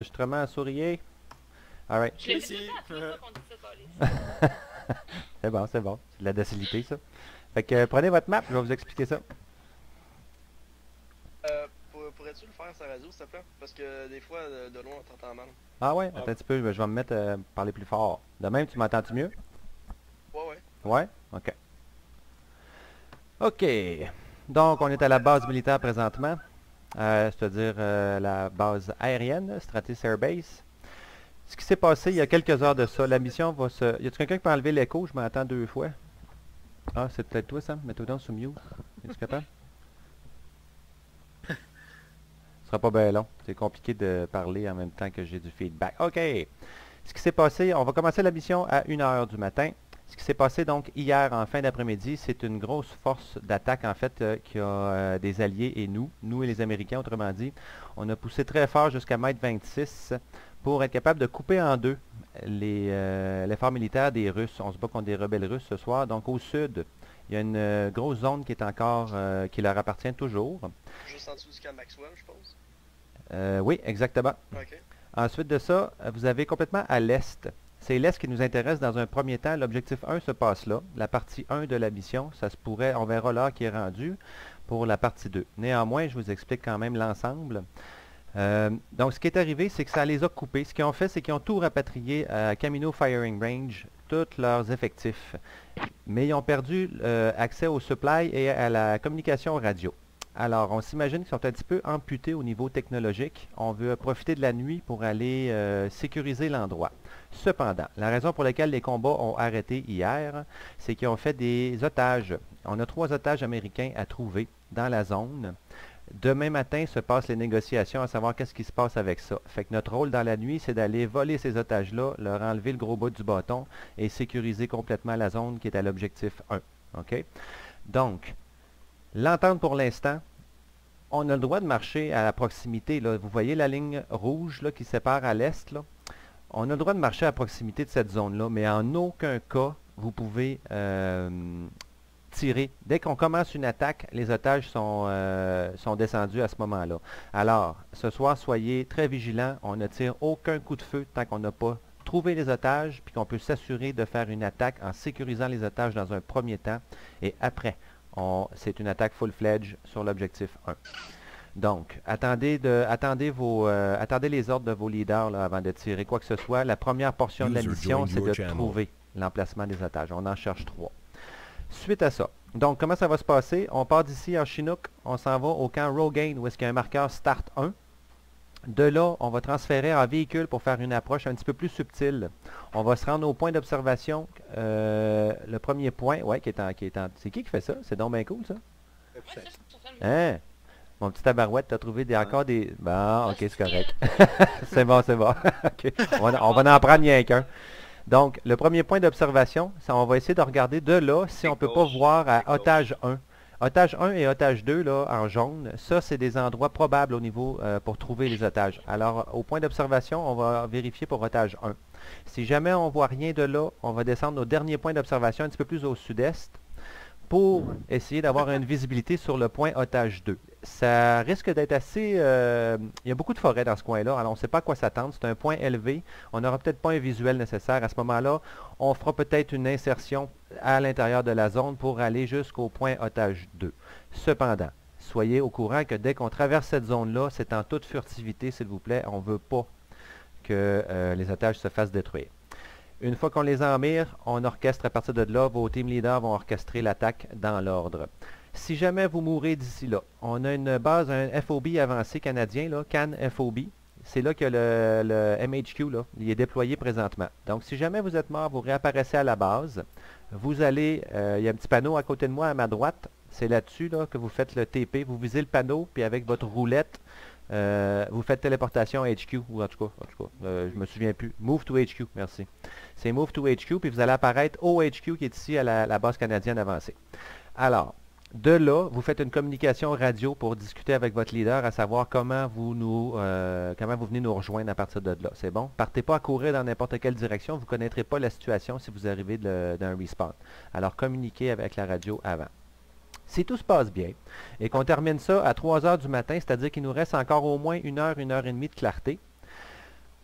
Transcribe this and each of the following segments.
Enregistrement à sourire. Alright. Je l'ai fait tout le temps après ça qu'on dit ça, Calis. C'est bon, c'est bon. C'est de la docilité, ça. Fait que prenez votre map, je vais vous expliquer ça. Pourrais-tu le faire sa radio, s'il te plaît? Parce que des fois, de loin, on t'entend mal. Ah ouais? Attends un petit peu, je vais me mettre à parler plus fort. De même, tu m'entends-tu mieux? Ouais. Ouais? Ok. Ok. Donc, on est à la base militaire présentement. C'est-à-dire la base aérienne, Stratis Air Base. Ce qui s'est passé il y a quelques heures de ça, la mission va se... Y a-t-il quelqu'un qui peut enlever l'écho? Je m'entends deux fois. Ah, c'est peut-être toi, Sam. Mets-toi donc sur mute. Es-tu capable? Ce sera pas bien long. C'est compliqué de parler en même temps que j'ai du feedback. OK. Ce qui s'est passé, on va commencer la mission à 1h du matin. Ce qui s'est passé donc hier en fin d'après-midi, c'est une grosse force d'attaque en fait qui a des alliés et nous et les Américains autrement dit. On a poussé très fort jusqu'à mètre 26 pour être capable de couper en deux l'effort militaire des Russes. On se bat contre des rebelles russes ce soir. Donc au sud, il y a une grosse zone qui est encore, qui leur appartient toujours. Juste en dessous du camp Maxwell, je pense. Oui, exactement. Ok. Ensuite de ça, vous avez complètement à l'est. C'est l'est qui nous intéresse dans un premier temps. L'objectif 1 se passe là. La partie 1 de la mission, ça se pourrait, on verra l'heure qui est rendue pour la partie 2. Néanmoins, je vous explique quand même l'ensemble. Donc, ce qui est arrivé, c'est que ça les a coupés. Ce qu'ils ont fait, c'est qu'ils ont tout rapatrié à Camino Firing Range, tous leurs effectifs. Mais ils ont perdu accès au supply et à la communication radio. Alors, on s'imagine qu'ils sont un petit peu amputés au niveau technologique. On veut profiter de la nuit pour aller sécuriser l'endroit. Cependant, la raison pour laquelle les combats ont arrêté hier, c'est qu'ils ont fait des otages. On a 3 otages américains à trouver dans la zone. Demain matin se passent les négociations à savoir qu'est-ce qui se passe avec ça. Fait que notre rôle dans la nuit, c'est d'aller voler ces otages-là, leur enlever le gros bout du bâton et sécuriser complètement la zone qui est à l'objectif 1. OK? Donc, l'entente pour l'instant, on a le droit de marcher à la proximité. Là. Vous voyez la ligne rouge là, qui sépare à l'est. Là? On a le droit de marcher à proximité de cette zone-là, mais en aucun cas, vous pouvez tirer. Dès qu'on commence une attaque, les otages sont descendus à ce moment-là. Alors, ce soir, soyez très vigilants. On ne tire aucun coup de feu tant qu'on n'a pas trouvé les otages, puis qu'on peut s'assurer de faire une attaque en sécurisant les otages dans un premier temps. Et après, c'est une attaque full-fledged sur l'objectif 1. Donc, attendez les ordres de vos leaders là, avant de tirer quoi que ce soit. La première portion de la mission, c'est de trouver l'emplacement des otages. On en cherche 3. Suite à ça, donc comment ça va se passer? On part d'ici en Chinook, on s'en va au camp Rogaine où est-ce qu'il y a un marqueur Start 1. De là, on va transférer en véhicule pour faire une approche un petit peu plus subtile. On va se rendre au point d'observation. Le premier point, ouais, c'est qui fait ça? C'est donc bien cool, ça? Ouais, ça, je suis en train de me dire. Hein? Mon petit tabarouette, t'as trouvé encore des... Bon, ok, c'est correct. C'est bon, c'est bon. Ok. On va en prendre rien qu'un. Donc, le premier point d'observation, on va essayer de regarder de là si on ne peut pas voir à otage 1. Otage 1 et otage 2, là, en jaune, ça, c'est des endroits probables au niveau pour trouver les otages. Alors, au point d'observation, on va vérifier pour otage 1. Si jamais on ne voit rien de là, on va descendre au dernier point d'observation, un petit peu plus au sud-est, pour essayer d'avoir une visibilité sur le point otage 2. Ça risque d'être assez... il y a beaucoup de forêts dans ce coin-là, alors on ne sait pas à quoi s'attendre. C'est un point élevé. On n'aura peut-être pas un visuel nécessaire. À ce moment-là, on fera peut-être une insertion à l'intérieur de la zone pour aller jusqu'au point otage 2. Cependant, soyez au courant que dès qu'on traverse cette zone-là, c'est en toute furtivité, s'il vous plaît. On ne veut pas que les otages se fassent détruire. Une fois qu'on les en mire, on orchestre à partir de là, vos team leaders vont orchestrer l'attaque dans l'ordre. Si jamais vous mourrez d'ici là, on a une base, un FOB avancé canadien, là, CAN FOB. C'est là que le MHQ, là, il est déployé présentement. Donc, si jamais vous êtes mort, vous réapparaissez à la base. Vous allez, il y a un petit panneau à côté de moi, à ma droite. C'est là-dessus là, que vous faites le TP. Vous visez le panneau, puis avec votre roulette, vous faites téléportation à HQ, ou en tout cas, je me souviens plus. Move to HQ, merci. C'est Move to HQ, puis vous allez apparaître au HQ qui est ici à la base canadienne avancée. Alors, de là, vous faites une communication radio pour discuter avec votre leader, à savoir comment vous venez nous rejoindre à partir de là. C'est bon? Partez pas à courir dans n'importe quelle direction, vous ne connaîtrez pas la situation si vous arrivez d'un respawn. Alors, communiquez avec la radio avant. Si tout se passe bien et qu'on termine ça à 3 heures du matin, c'est-à-dire qu'il nous reste encore au moins 1 heure et demie de clarté,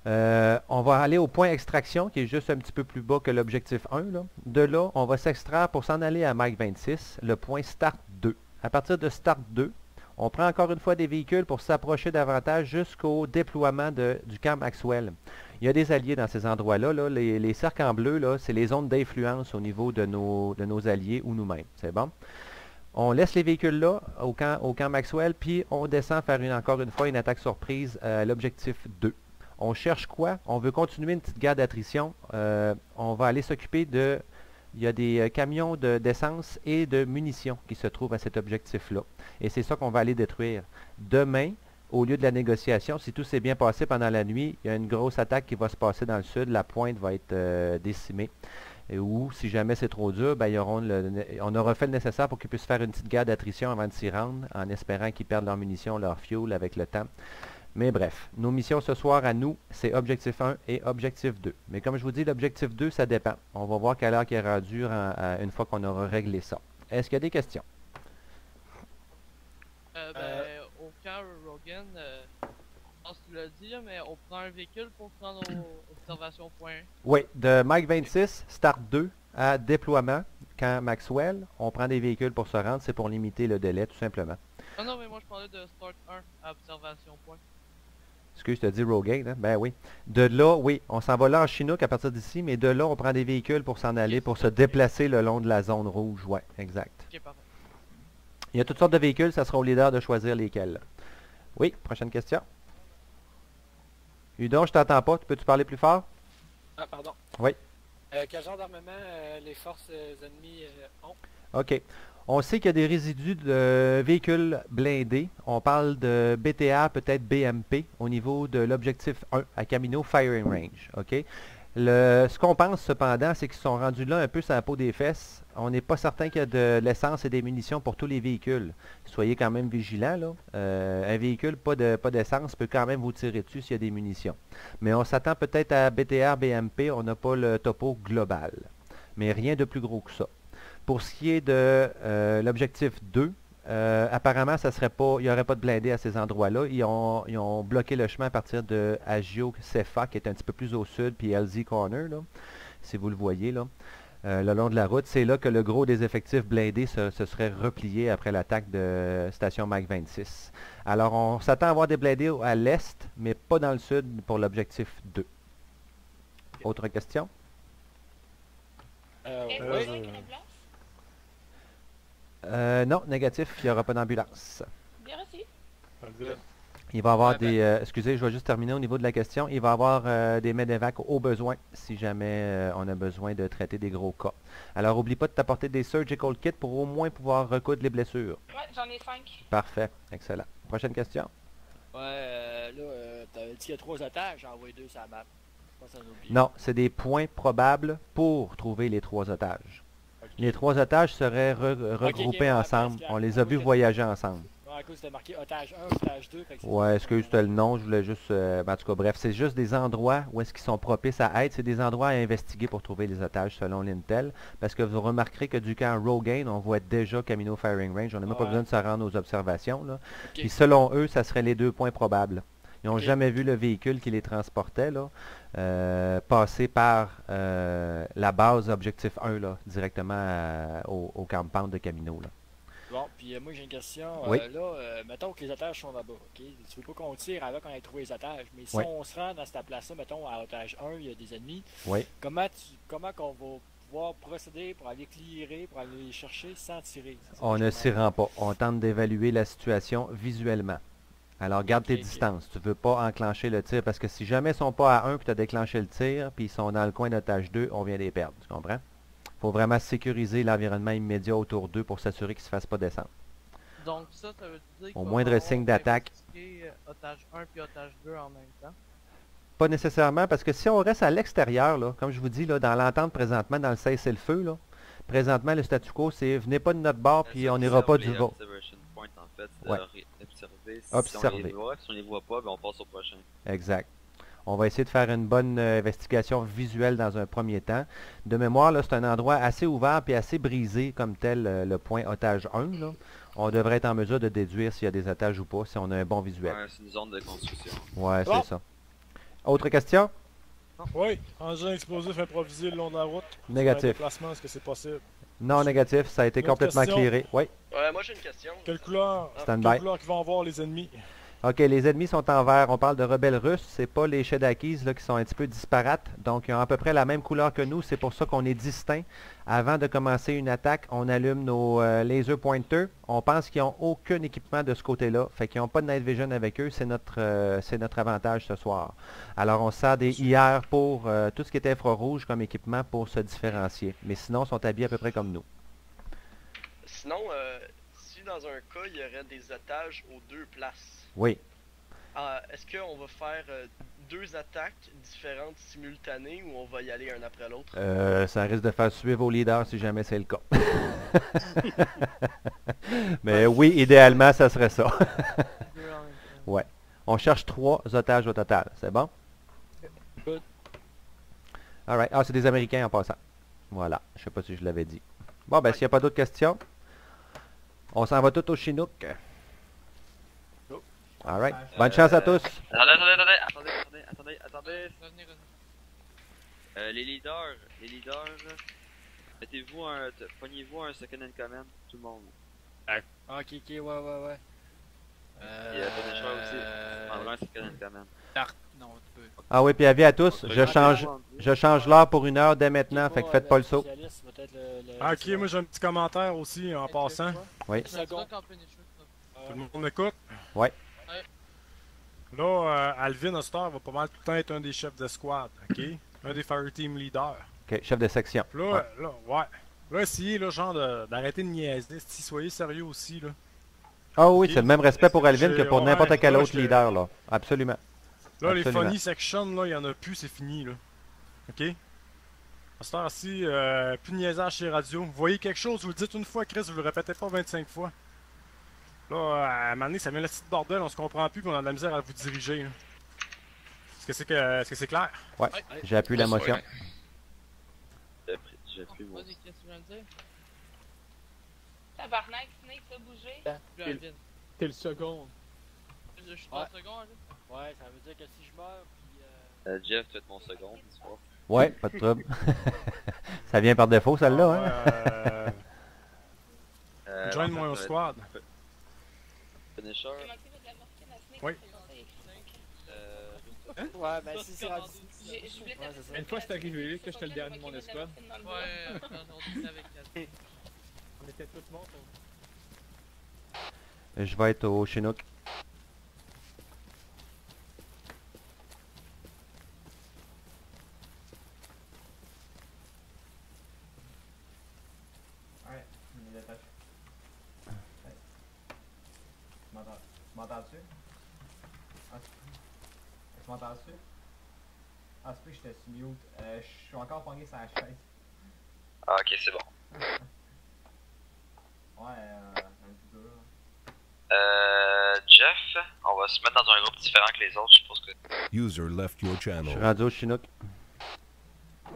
On va aller au point extraction qui est juste un petit peu plus bas que l'objectif 1. Là. De là, on va s'extraire pour s'en aller à Mach 26, le point Start 2. À partir de Start 2, on prend encore une fois des véhicules pour s'approcher davantage jusqu'au déploiement du camp Maxwell. Il y a des alliés dans ces endroits-là. Là. Les cercles en bleu, c'est les zones d'influence au niveau de nos alliés ou nous-mêmes. C'est bon? On laisse les véhicules là, au camp Maxwell, puis on descend faire encore une fois une attaque surprise à l'objectif 2. On cherche quoi? On veut continuer une petite guerre d'attrition. On va aller s'occuper de... Il y a des camions d'essence et de munitions qui se trouvent à cet objectif-là. Et c'est ça qu'on va aller détruire. Demain, au lieu de la négociation, si tout s'est bien passé pendant la nuit, il y a une grosse attaque qui va se passer dans le sud. La pointe va être décimée. Ou si jamais c'est trop dur, ben, on aura fait le nécessaire pour qu'ils puissent faire une petite guerre d'attrition avant de s'y rendre, en espérant qu'ils perdent leur munitions, leur fuel avec le temps. Mais bref, nos missions ce soir à nous, c'est objectif 1 et objectif 2. Mais comme je vous dis, l'objectif 2, ça dépend. On va voir quelle heure qui est rendu une fois qu'on aura réglé ça. Est-ce qu'il y a des questions? Au camp Rogan, je pense que tu l'as dit, là, mais on prend un véhicule pour se rendre aux observations point 1. Oui, de Mach 26, Start 2 à déploiement, camp Maxwell, on prend des véhicules pour se rendre, c'est pour limiter le délai tout simplement. Non, mais moi je parlais de Start 1 à observation point. Excuse, je te dis Rogaine, hein? Ben oui. De là, oui, on s'en va là en Chinook à partir d'ici, mais de là, on prend des véhicules pour s'en aller, pour se déplacer le long de la zone rouge. Ouais, exact. Ok, parfait. Il y a toutes sortes de véhicules, ça sera au leader de choisir lesquels. Oui, prochaine question. Udon, je t'entends pas, peux-tu parler plus fort? Ah, pardon. Oui. Quel genre d'armement les forces ennemies ont? OK. On sait qu'il y a des résidus de véhicules blindés. On parle de BTR, peut-être BMP, au niveau de l'objectif 1, à Camino Firing Range. OK? Ce qu'on pense cependant, c'est qu'ils sont rendus là un peu sur la peau des fesses. On n'est pas certain qu'il y a de l'essence et des munitions pour tous les véhicules. Soyez quand même vigilants, là. Un véhicule pas d'essence peut quand même vous tirer dessus s'il y a des munitions. Mais on s'attend peut-être à BTR, BMP, on n'a pas le topo global. Mais rien de plus gros que ça. Pour ce qui est de l'objectif 2, apparemment, ça serait pas, il n'y aurait pas de blindés à ces endroits-là. Ils ont bloqué le chemin à partir de Agio Cefa, qui est un petit peu plus au sud, puis LZ Corner, là, si vous le voyez, là, le long de la route. C'est là que le gros des effectifs blindés se serait replié après l'attaque de station Mach 26. Alors, on s'attend à avoir des blindés à l'est, mais pas dans le sud pour l'objectif 2. Autre question? Est-ce Oui. besoin qu'il y ait une place? Non, négatif, il n'y aura pas d'ambulance. Bien reçu. Il va y avoir des... excusez, je vais juste terminer au niveau de la question. Il va y avoir des medevacs au besoin si jamais on a besoin de traiter des gros cas. Alors, n'oublie pas de t'apporter des surgical kits pour au moins pouvoir recoudre les blessures. Ouais, j'en ai 5. Parfait, excellent. Prochaine question. Ouais, t'avais dit qu'il y a 3 otages, j'ai envoyé 2 sur la map. Je pense qu'on oublie. Non, c'est des points probables pour trouver les 3 otages. Ok. Les 3 otages seraient regroupés ouais, ensemble. parce On les a vus voyager ensemble. Ouais, à cause c'était marqué otage 1, otage 2. Fait que Ouais, excuse, c'était le nom, je voulais juste... en tout cas, bref, c'est juste des endroits où est-ce qu'ils sont propices à être. C'est des endroits à investiguer pour trouver les otages selon l'Intel. Parce que vous remarquerez que du camp Rogaine, on voit déjà Camino Firing Range. On n'a même pas Ouais. besoin de se rendre aux observations. Là. Ok. Puis selon eux, ça serait les 2 points probables. Ils n'ont Ok. jamais vu le véhicule qui les transportait là, passer par la base objectif 1 là, directement au compound de Camino. Là. Bon, puis moi j'ai une question. Oui. Mettons que les otages sont là-bas, ok? Tu veux pas qu'on tire avant qu'on ait trouvé les otages, mais si Oui. on se rend dans cette place-là, mettons à otage 1, il y a des ennemis, Oui. comment qu'on va pouvoir procéder pour aller clearer, pour aller les chercher sans tirer? C'est ça On que je ne demande. s'y rend pas. On tente d'évaluer la situation visuellement. Alors, garde tes Ok. distances. Tu ne veux pas enclencher le tir parce que si jamais ils ne sont pas à 1 puis tu as déclenché le tir puis ils sont dans le coin d'otage 2, on vient les perdre. Tu comprends? Il faut vraiment sécuriser l'environnement immédiat autour d'eux pour s'assurer qu'ils ne se fassent pas descendre. Donc ça veut dire Au qu'on moindre va signe d'attaque. investiguer, otage 1 puis otage 2 en même temps. Pas nécessairement, parce que si on reste à l'extérieur, là, comme je vous dis, là, dans l'entente présentement, dans le cessez-le-feu, là, présentement, le statu quo, c'est venez pas de notre bord, puis on n'ira pas du vôtre. Observation point, en fait, c'est Ouais. observer. Observer. Si on les voit, si on les voit pas, ben on passe au prochain. Exact. On va essayer de faire une bonne investigation visuelle dans un premier temps. De mémoire, là, c'est un endroit assez ouvert et assez brisé comme tel, le point otage 1. Là. On devrait être en mesure de déduire s'il y a des otages ou pas, si on a un bon visuel. Ouais, c'est une zone de construction. Ouais, Bon. c'est ça. Autre question? Oui, engin explosif improvisé le long de la route. Négatif. Déplacement, est-ce que c'est possible? Non négatif, ça a été Autre complètement question? clearé. Oui, Ouais, moi j'ai une question. Quelle couleur? stand-by. Quelle couleur qu'ils vont avoir les ennemis? OK, les ennemis sont en vert. On parle de rebelles russes. C'est pas les Shedakis là, qui sont un petit peu disparates. Donc, ils ont à peu près la même couleur que nous. C'est pour ça qu'on est distinct. Avant de commencer une attaque, on allume nos laser pointers. On pense qu'ils n'ont aucun équipement de ce côté-là. Fait qu'ils n'ont pas de night vision avec eux. C'est notre avantage ce soir. Alors, on sert des IR pour tout ce qui est infrarouge comme équipement pour se différencier. Mais sinon, ils sont habillés à peu près comme nous. Sinon, si dans un cas il y aurait des otages aux deux places, Oui. est-ce qu'on va faire deux attaques différentes simultanées ou on va y aller un après l'autre? Ça risque de faire suivre vos leaders si jamais c'est le cas. Mais oui, idéalement, ça serait ça. Ouais. On cherche 3 otages au total. C'est bon? Good. Alright. Ah, c'est des Américains en passant. Voilà. Je sais pas si je l'avais dit. Bon, ben, s'il n'y a pas d'autres questions, on s'en va tout au Chinook. Alright. Bonne chance à tous. Attendez. Revenez. Les leaders, pognez-vous un second in command, tout le monde. Ok, ouais. Et Punisher aussi, prendra un second in command. Non, tu peux. Ah oui, puis avis à tous. Je change l'heure pour 1 heure dès maintenant. Fait que faites pas le saut. Ok, moi j'ai un petit commentaire aussi en passant. Oui. C'est ça qu'en Punisher, ça. Tout le monde m'écoute? Ouais. Là, Alvin Oster va pas mal tout le temps être un des chefs d'escouade, ok? Un des Fireteam leaders. OK, chef de section. Puis là, là, essayez, là, genre, d'arrêter de niaiser. Si soyez sérieux aussi, là. Ah oui, c'est le même respect pour Alvin que pour Ouais, n'importe quel là, autre leader, là. Absolument. Là, les Absolument. funny sections, là, il y en a plus, c'est fini, là. Ok? À cette heure-ci, plus de niaisage chez radio. Vous voyez quelque chose, vous le dites une fois, Chris, vous le répétez pas 25 fois. Là, à un moment donné, ça met le petit bordel, on se comprend plus, puis on a de la misère à vous diriger, là. Est-ce que c'est clair? Ouais, j'ai appuyé la motion. J'ai pris mon... Vas-y, qu'est-ce que tu viens de dire? Tabarnak, Snake, ça bougé. Plus Alvin. T'es le second. Je suis ton second, Alvin. Ouais, ça veut dire que si je meurs, puis Jeff, tu es mon second, ce soir. Ouais, pas de trouble. Ça vient par défaut, celle-là, hein? Join-moi au squad. Punisher, J'ai manqué de la morphine à Snake. Oui. ça fait longtemps, il y a Ouais, ben si c'est rendu. Je voulais Ouais, c'est ça. Une fois c'est arrivé, là, que j'étais le dernier de mon escouade. Ouais, quand on était avec Alvin. On était tous morts. Je vais être au Chinook. M'entends-tu? Tu m'entends-tu? Ah, c'est plus que j'étais sur mute. Je suis encore pogné sur la chaise. Ah, ok, c'est bon. Ouais, un petit peu. Jeff, on va se mettre dans un groupe différent que les autres, je suppose que... User left your Je suis channel. rendu au Chinook. Oh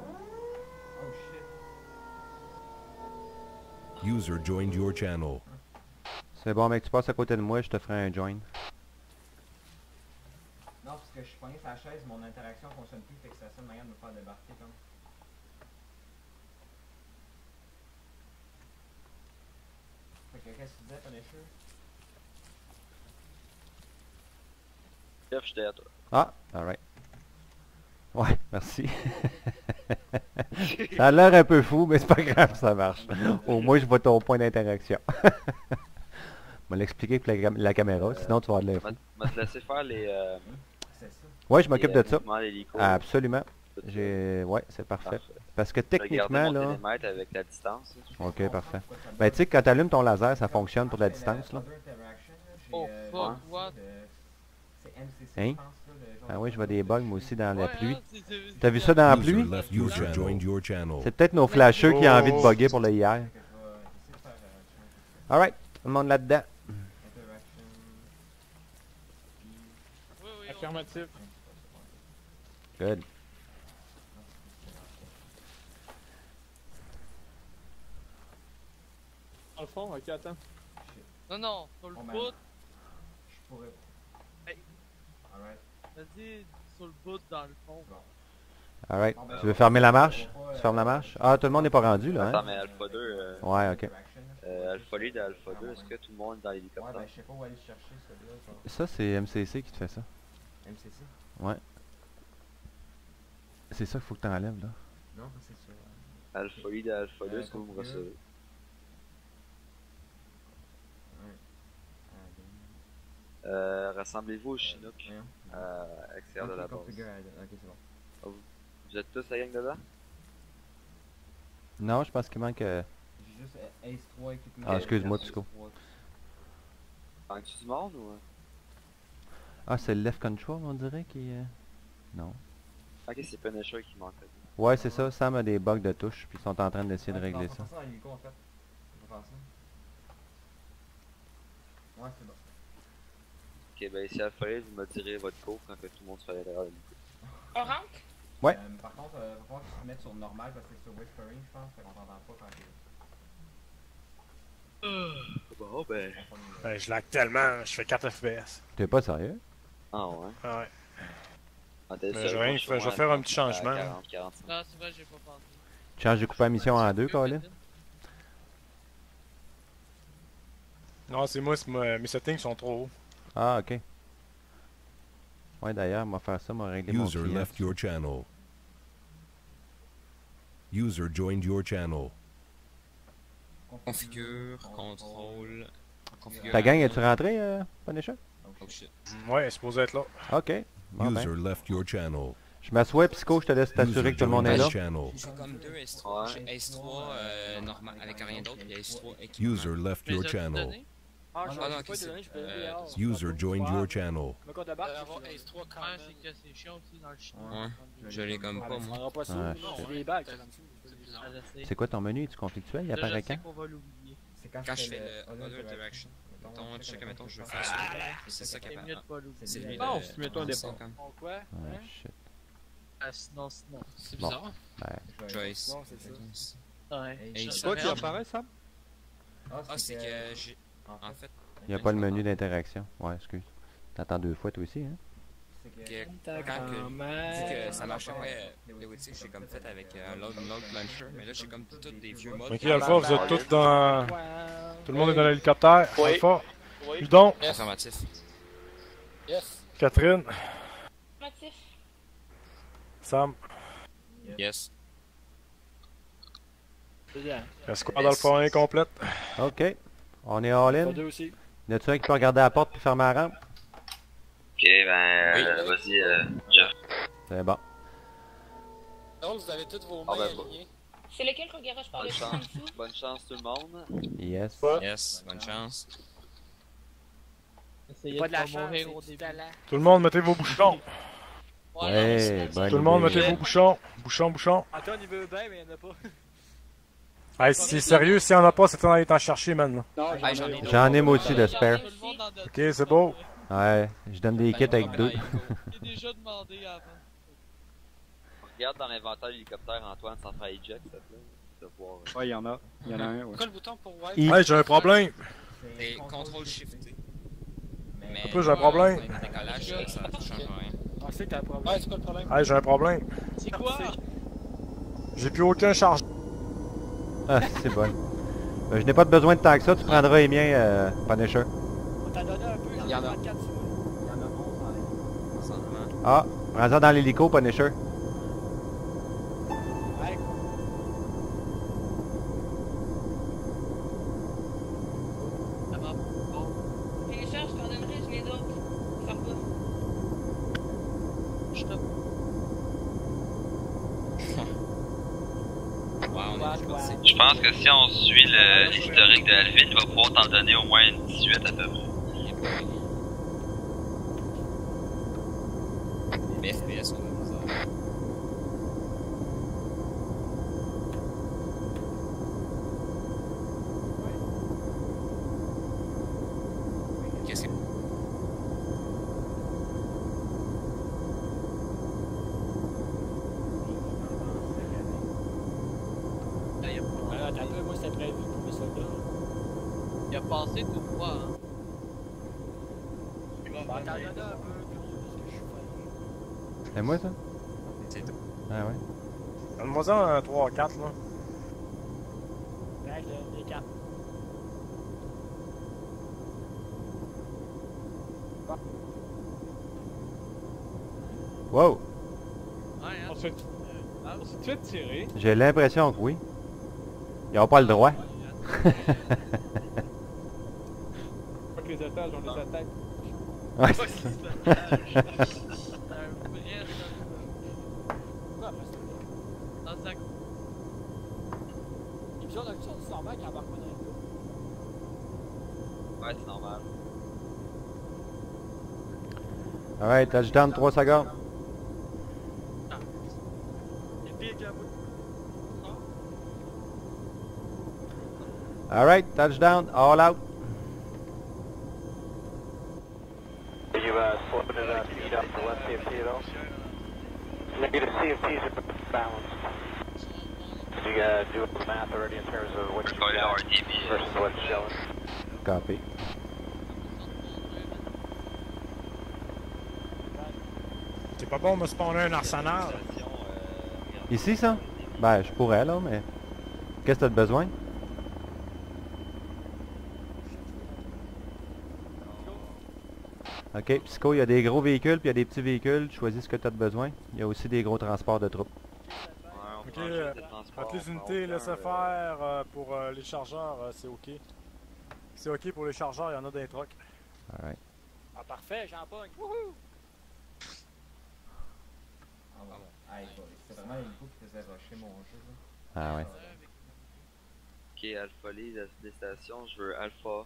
shit. User joined your channel. C'est bon, mec, tu passes à côté de moi, je te ferai un join. Non, parce que je suis pogné sur la chaise, mon interaction fonctionne plus, fait que c'est la seule manière de me faire débarquer comme. Fait que qu'est-ce que tu disais, Punisher? Jeff, je suis derrière toi. Ah, alright. Ouais, merci. Ça a l'air un peu fou, mais c'est pas grave, ça marche. Au moins, je vois ton point d'interaction. Je vais l'expliquer pour la caméra, sinon tu vas avoir de l'info. On va te laisser faire les... C'est ça. Ouais, je m'occupe de ça. mouvements d'hélico. Absolument. Tout ça. Ouais, c'est parfait. Parfait. Parce que Je vais garder techniquement, mon là... télémètre avec la distance. Ok, parfait. Ben, tu sais, quand tu allumes ton laser, ça fonctionne pour la distance, là. Oh, fuck, what? C'est MCC, Hein? je pense, là, le genre Ah oui, je vois des bugs, moi aussi, dans la Ouais, pluie. hein, T'as vu ça dans la User pluie? left your channel. Joined your channel. C'est peut-être nos flasheux qui ont envie de bugger pour le hier. que je vais essayer de faire Alright, tout le monde là-dedans. interaction. Oui, oui, Affirmatif. Good. Dans le fond, ok, attends. non, faut le Oh, man. foot. Je pourrais. Hey. Alright. Vas-y, sur le bout dans le fond. Alright. Bon, ben, Tu veux fermer la marche? on va pas, Tu fermes la marche? Ah, tout le monde n'est pas rendu, là, Attends, hein? mais Alpha 2, Ouais, ok. Alpha Lead et Alpha 2, est-ce que tout le monde est dans Ouais, l'hélicoptère? ben, je sais pas où aller chercher celui-là. genre. Ça, c'est MCC qui te fait ça. MCC? Ouais. C'est ça qu'il faut que tu enlèves, là. Non, c'est ça. Alpha Lead et Alpha 2, est-ce que vous me recevez? Rassemblez-vous au Chinook, à l'extérieur de la base. Ok, c'est bon. Vous êtes tous la gang dedans? Non, je pense qu'il manque... J'ai juste Ace 3 équipement. Ah, excuse-moi, Pisco. Manque-tu du monde ou? Ah, c'est le left control, on dirait, qui... Non. Ok, c'est Punisher qui manque. Ouais, c'est ça. Sam a des bugs de touche, puis ils sont en train d'essayer de Ouais, régler on ça. va faire ça dans l'hélico, en fait. On va faire ça. Ouais, c'est bon. Ok, ben ici Alpha Lead, vous me direz votre cours quand que tout le monde sera à l'intérieur de l'hélico. On rentre? Ouais. Par contre, il va falloir que tu te mettes sur normal parce que c'est sur Whispering, je pense. Fait qu'on t'entend pas quand t'es Bon, ben. Ben, je lag tellement, je fais 4 FPS. T'es pas sérieux? Ah ouais. Ah ouais. Ah, t'es Mais sérieux, je vais faire un petit changement. 40, 45. Non, c'est vrai, j'ai pas pensé. Change de couper la mission en deux, Colin? Non, c'est moi, mes settings sont trop hauts. Ah, ok. Ouais, d'ailleurs, on va faire ça, on va régler mon User client. left your channel. User joined your channel. Configure, contrôle, configure. Ta gang, es-tu rentré, Punisher? Oh shit. Ouais, elle est supposée être là. Ok. Bon, ben. User left your channel. Je m'assois, Pisco, je te laisse t'assurer User que tout le monde joined est là. your channel. J'ai comme deux S3. Ouais. J'ai S3 normal avec rien d'autre, puis S3 équipement. User left Tu les your as-tu channel. donnés? Ah, Ah, je non, vais ok, pas c'est- donner, je peux aller dehors. User joined your channel. Le code de barre, avoir c'est Ace 3 quand Ouais, même. c'est que c'est chiant aussi dans le chinois. Ouais. Je l'ai comme pas, On moi. prendra pas ça, Ah, non, shit. c'est des bagues. Ah, je sais. C'est quoi ton menu? Es-tu conflictuel? Il Là, apparaît je sais quand? qu'on va l'oublier. C'est Quand je fais le Other Direction, mettons, check, mettons, je veux faire ça. C'est ça qui C'est mieux de apparaît. pas l'oublier. C'est lui Bon, de. si tu mets toi un départ. On quoi? Ah, Hein? shit. Ah, sinon. C'est Bon. bizarre. Ben, Joyce. Non, c'est ça. Ouais. Hey, C'est quoi qui apparaît, Sam? Ah, c'est que j'ai. En fait, il n'y a pas le menu d'interaction. Ouais, excuse. T'attends deux fois, toi aussi, hein? que Ta quand que. grand-mère. Vu que ça marchait pas, les outils, j'ai comme fait avec load launcher, mais là j'ai comme tous des vieux modes. Ok, Alpha, vous êtes tous dans. Wow. Tout le monde est dans l'hélicoptère. Oui. Alpha, Oui. Udon, Affirmatif. Yes. Catherine, Motif. Sam. Yes. C'est bien. La squad Alpha 1 complète. Ok. On est all Pas in. deux aussi. Y a-tu un qui peut regarder la porte puis fermer la rampe? Ok, ben, vas-y, Jeff. C'est bon. Donc, vous avez toutes vos Ah, mains ben, alignées. C'est lequel qu'on garage par Bonne dessus en chance. dessous? Bonne chance tout le monde. Yes. Yes, bonne chance. Essayez Pas de de la pas chance, mourir c'est au du début. talent. Tout le monde, mettez vos bouchons. Ouais, bonne Tout le monde, idée. mettez vos bouchons. Bouchons. Antoine, il veut bien, mais il n'y en a pas. Hey, si c'est sérieux, s'il y en a pas, c'est temps d'aller t'en chercher, man. Non, Hey, j'en ai J'en ai moi aussi de spare. Tout le monde en donne. Ok, c'est beau. Ouais, je donne des kits avec deux. J'ai déjà demandé avant. Regarde dans l'inventaire de l'hélicoptère, Antoine, sans faire eject, s'il te plaît. De voir. Ouais, il y en a. Il y en a un, ouais. Quoi le bouton pour wipe? I- Hey, j'ai un problème. Et contrôle shifté. Mais. Un peu, j'ai un problème. Avec le décollage, ça change rien. On sait que t'as un problème. Ouais, c'est quoi le problème? Hey, j'ai un problème. C'est quoi? J'ai plus aucun charge. Ah, c'est bon. Je n'ai pas de besoin de tant que ça, tu prendras les miens, Punisher. On t'a donné un peu, Il y en a. 24 sur moi. Il y en a 11 dans les... Présentement. Ah, prends-en dans l'hélico, Punisher. Ouais. Ça va. Bon, Télécharge, je t'en donnerai, je les autres. Ça va. je te. Ouais, on est plus parti. Je pense que si on suit l'historique de Alvin, il va pouvoir t'en donner au moins une 18 à peu près. Les FPS, on a bizarre. Qu'est-ce que. Là, il a pas- Alors, attends un peu, moi c'était prévu pour mes soldats. il a passé tout droit, hein. Bon, t'en donnes un peu, curieux, parce que je suis C'est moi ça? C'est tout. Ah ouais. Donne-moi-en un 3 4 là. Règle des 4. Wow! Ouais, hein? On se fait tirer. J'ai l'impression que oui. Ils n'ont pas le droit. Pas que les otages, on les attaque. Ouais, Pas c'est ça. qu'il se partage. C'est un vrai ça. Pourquoi après ça? Dans sa... Et puis on a une chose du normal qui embarque pas dans le dos. Ouais, c'est normal. Alright, touchdown 3 secondes. Il est pire qu'à moi. Alright, touchdown, all out. You swapping it out, feed up to left CFT at all? Negative CFTs are balanced. So you do the math already in terms of what you got versus what's showing. Copy. C'est pas bon de me spawner un arsenal. Ici, ça? Ben, je pourrais, là, mais... Qu'est-ce que t'as de besoin? Ok, Psycho, il y a des gros véhicules, puis il y a des petits véhicules. Choisis ce que t'as de besoin. Il y a aussi des gros transports de troupes. Ok, entre les unités, laissez faire pour les chargeurs, c'est ok. C'est ok pour les chargeurs, il y en a des trucks. Alright. Ah parfait, j'en pogne. Wouhou! Ah bon. Ah, c'est vraiment une coup qui faisait rusher mon jeu. Là. Ah ouais. Ok, Alpha Lee, des stations, je veux Alpha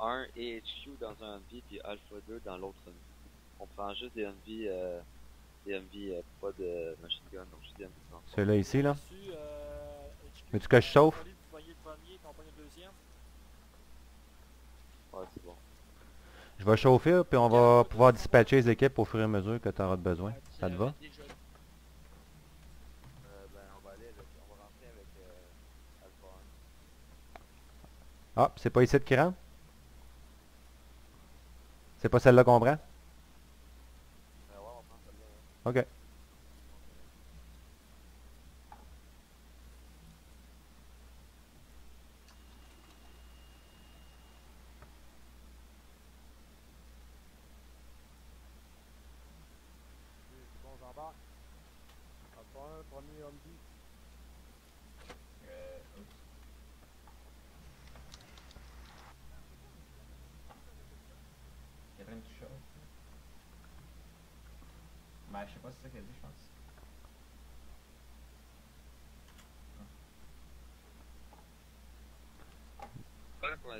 1 et HQ dans un Humvee, puis Alpha 2 dans l'autre Humvee. On prend juste des Humvee, pas de machine gun, donc juste des Humvee transport. Celui-là ici, là. Dessus, Veux-tu que je chauffe? Vous voyez le premier, puis on pogne le deuxième. Ouais, c'est bon. Je vais chauffer, puis on va pouvoir dispatcher les équipes au fur et à mesure que tu auras besoin. Ça te va? Ben, on va rentrer avec Alpha Ah, c'est pas ici qui rentre? C'est pas celle-là qu'on prend? 1. Ouais, on prend celle-là. Ok. C'est bon, j'embarque. Alpha 1, premier Humvee. Oups. Il y a plein de choses. Ben, je sais pas si c'est ça qu'elle dit, je pense.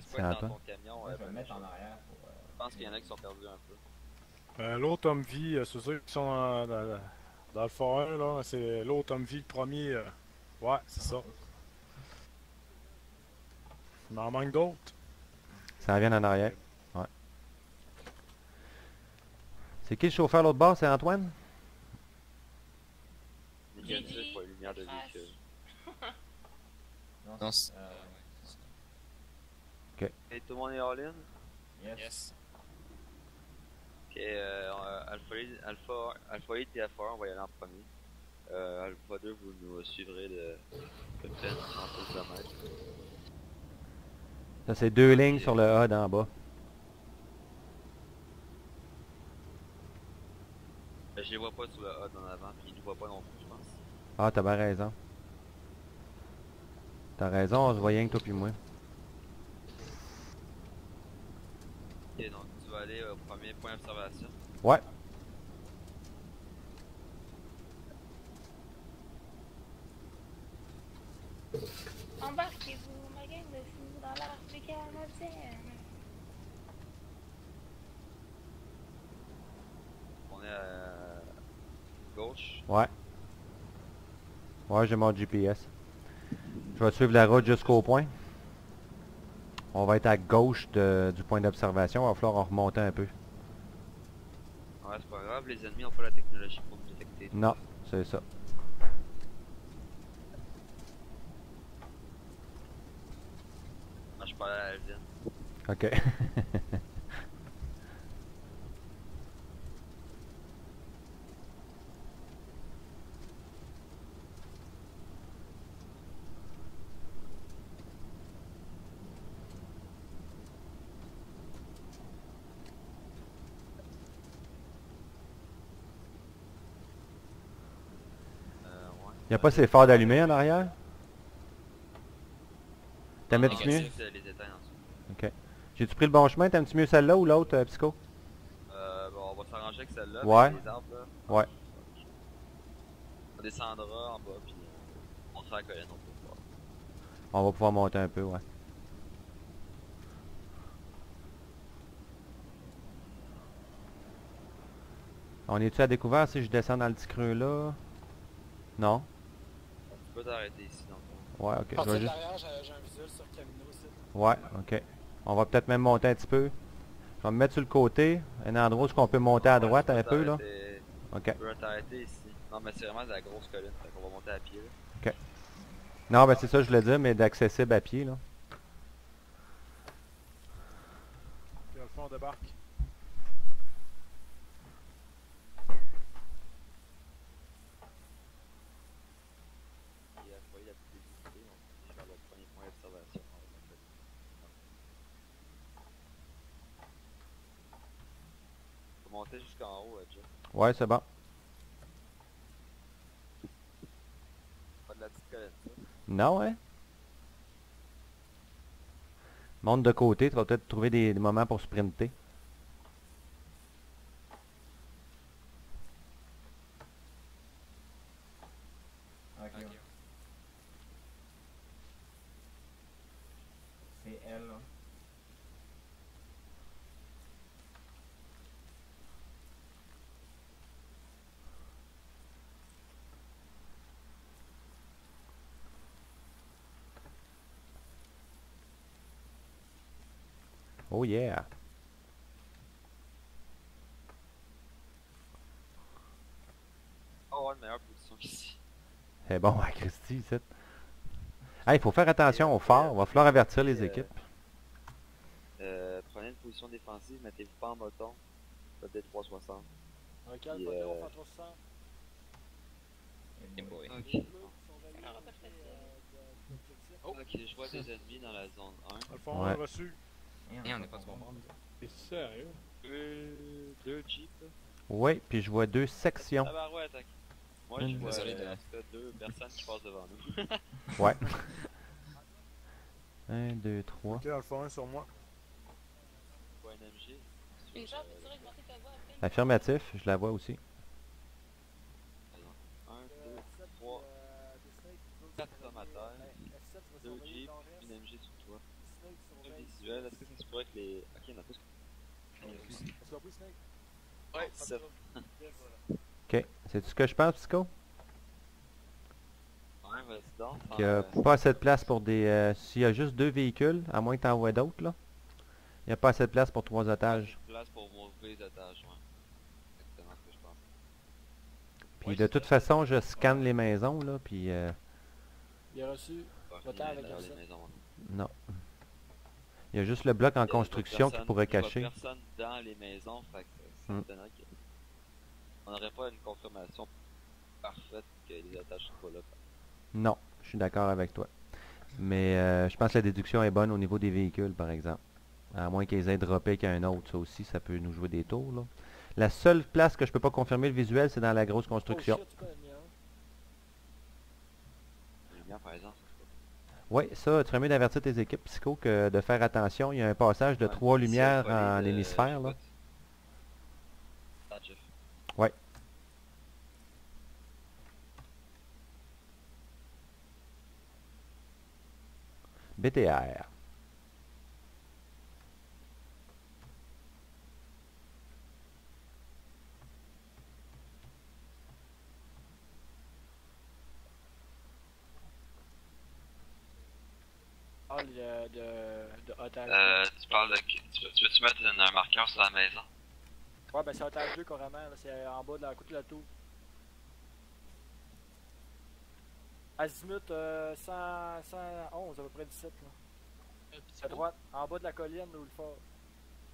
C'est à Dans toi. ton camion, Moi, je vais ben, le mettre en arrière pour... je pense qu'il y en a qui sont perdus un peu. L'autre Humvee, c'est ceux qui sont dans le fort 1, là, c'est l'autre Humvee, le premier. Ouais, c'est ça. Il m'en manque d'autres. Ça vient en arrière. Ouais. C'est qui le chauffeur l'autre bord? C'est Antoine? Mécanisme pour la lumière de véhicule. Non, c'est... Ok. Et tout le monde est all-in? Yes. Ok, Alpha 8 et Alpha 1, on va y aller en premier. Alpha 2, vous nous suivrez de près de 100 km. Ça, c'est 2 lignes sur le A d'en bas. Je les vois pas sur le A en avant, puis ils nous voient pas non plus, je pense. Ah, t'as bien raison. T'as raison, on se voit rien que toi puis moi. Ok, donc tu vas aller au premier point d'observation. Ouais. Embarquez-vous, ma gang de fous, dans l'Arctique canadienne. On est à gauche. Ouais. Ouais, j'ai mon GPS. Je vais suivre la route jusqu'au point. On va être à gauche du point d'observation. Il va falloir en remonter un peu. Ouais, c'est pas grave, les ennemis ont pas la technologie pour nous détecter. Non, c'est ça. Moi, je parle à Alvin. Ok. Y a pas ces phares d'allumés en arrière? T'aimes-tu mieux? Négatif, les éteindre en dessous. Ok. J'ai-tu pris le bon chemin? T'aimes-tu mieux celle-là ou l'autre, Psycho? Bon, on va s'arranger avec celle-là. Ouais. Avec les arbres, là. Ouais. On descendra en bas, puis on sera à la colline, on peut voir. On va pouvoir monter un peu, ouais. On est-tu à découvert si je descends dans le petit creux là? Non? Tu peux t'arrêter ici, donc. Ouais, ok. Partir Je vais de juste... l'arrière, j'ai un visuel sur Camino aussi. Ouais, ok. On va peut-être même monter un petit peu. Je vais me mettre sur le côté, un endroit où on peut monter à droite un peu là. Ok. Tu peux t'arrêter ici. Non, mais c'est vraiment de la grosse colline, fait qu'on va monter à pied, là. Ok. Non, ben c'est ça que je voulais dire, mais d'accessible à pied là. Puis, le fond, on débarque. Et à foyer la petite visibilité, on est vers le premier point d'observation. Faut monter jusqu'en haut, Jeff. Ouais, c'est bon. Pas de la petite colline, ça. Non, hein? Monte de côté, tu vas peut-être trouver des moments pour sprinter. Ok. C'est elle, là. Oh yeah! Oh, ouais, une meilleure position ici. C'est bon, à Christy, ici. Ah, il faut faire attention au phare. Va falloir avertir les équipes. Prenez une position défensive, mettez-vous pas en moton. Faites des 360. Ok, Puis, le on fait 360. Eh boy. Ok. Oh. Ok, je vois des ennemis dans la zone 1. Dans le fond, Ouais. reçu. Et on n'est pas du bon bord, nous autres. T'es sérieux? Deux jeeps, là. Oui, puis je vois 2 sections. Ah bah ouais, attaque. Moi, je vois Désolé de- en tout cas 2 personnes qui passent devant nous. Ouais. 1, 2, 3. Ok, dans le fond, un sur moi. Je vois un MG. Les gens, peux-tu augmenter ta voix après? Affirmatif, je la vois aussi. 1, 2, 3, 4 hommes à terre. 2 jeeps, une MG sur toi. Un visuel, est-ce que ça se pourrait que les... Ok, il y en a plus. Est-ce qu'on peut Snake? Ouais, 17. Ok. C'est-tu ce que je pense, Psycho? Ouais, vas-y donc. Qu'il n'y a pas assez de place pour des... S'il y a juste 2 véhicules, à moins que tu en vois d'autres, là. Il n'y a pas assez de place pour 3 otages. Place pour monter les otages, ouais. Exactement ce que je pense. Puis de toute façon, je scanne les maisons, là, puis... Il a reçu. Pas Va-t'en avec les ça. maisons. Non. Il y a juste le bloc en Il y a construction qui personne- pourrait il y a cacher. personne dans les maisons, fait que ça Hmm. m'étonnerait on n'aurait pas une confirmation parfaite que les otages sont pas là. Non, je suis d'accord avec toi. Mais je pense que la déduction est bonne au niveau des véhicules, par exemple. À moins qu'ils aient droppé qu'un autre, ça aussi, ça peut nous jouer des tours, là. La seule place que je peux pas confirmer le visuel, c'est dans la grosse construction. Oh shit, c'est pas le mien. Les lumières, par exemple. Oui, ça, tu ferais mieux d'avertir tes équipes, Psycho, que de faire attention. Il y a un passage de Ouais. 3 Ici, lumières on va en aller de- hémisphère, là. Ah, Jeff. Ouais. BTR. Ah, de otage. Tu parles de... Tu veux-tu mettre un marqueur sur la maison? Ouais, ben c'est otage 2 carrément, là, c'est en bas de la côté de la tour. Azimut 111, à peu près 17 là. À droite, en bas de la colline ou le fort.